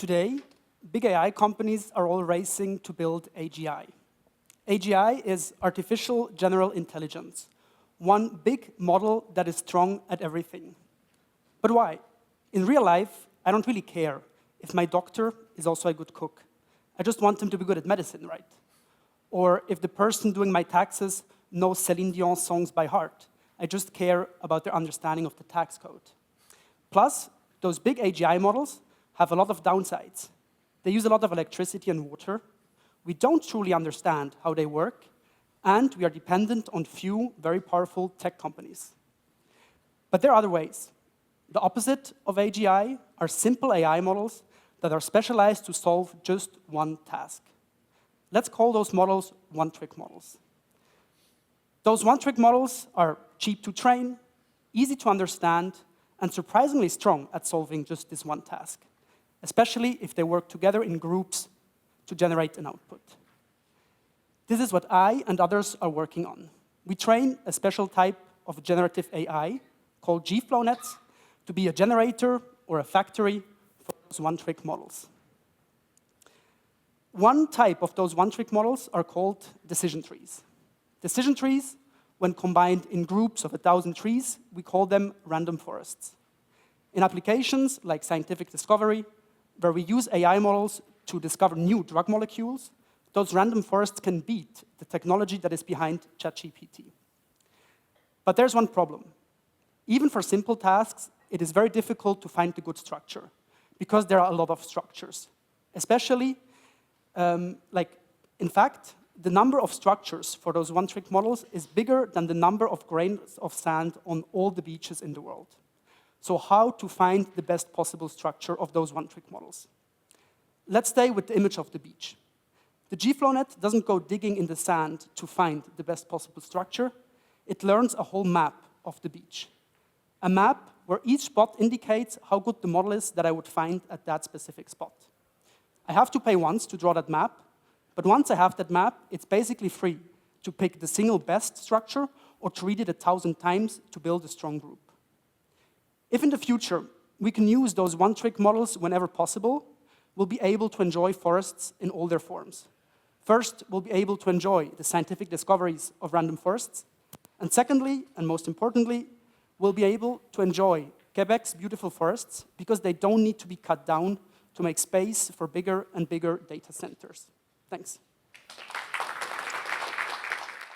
Today, big AI companies are all racing to build AGI. AGI is artificial general intelligence, one big model that is strong at everything. But why? In real life, I don't really care if my doctor is also a good cook. I just want him to be good at medicine, right? Or if the person doing my taxes knows Celine Dion songs by heart. I just care about their understanding of the tax code. Plus, those big AGI models have a lot of downsides. They use a lot of electricity and water. We don't truly understand how they work, and we are dependent on few very powerful tech companies. But there are other ways. The opposite of AGI are simple AI models that are specialized to solve just one task. Let's call those models one-trick models. Those one-trick models are cheap to train, easy to understand, and surprisingly strong at solving just this one task, especially if they work together in groups to generate an output. This is what I and others are working on. We train a special type of generative AI called G-flow nets to be a generator or a factory for those one-trick models. One type of those one-trick models are called decision trees. Decision trees, when combined in groups of 1,000 trees, we call them random forests. In applications like scientific discovery, where we use AI models to discover new drug molecules, those random forests can beat the technology that is behind ChatGPT. But there's one problem. Even for simple tasks, it is very difficult to find the good structure, because there are a lot of structures. Especially, in fact, the number of structures for those one-trick models is bigger than the number of grains of sand on all the beaches in the world. So how to find the best possible structure of those one-trick models? Let's stay with the image of the beach. The G-flow net doesn't go digging in the sand to find the best possible structure. It learns a whole map of the beach. A map where each spot indicates how good the model is that I would find at that specific spot. I have to pay once to draw that map, but once I have that map, it's basically free to pick the single best structure or to read it 1,000 times to build a strong group. If in the future we can use those one-trick models whenever possible, we'll be able to enjoy forests in all their forms. First, we'll be able to enjoy the scientific discoveries of random forests. And secondly, and most importantly, we'll be able to enjoy Quebec's beautiful forests because they don't need to be cut down to make space for bigger and bigger data centers. Thanks.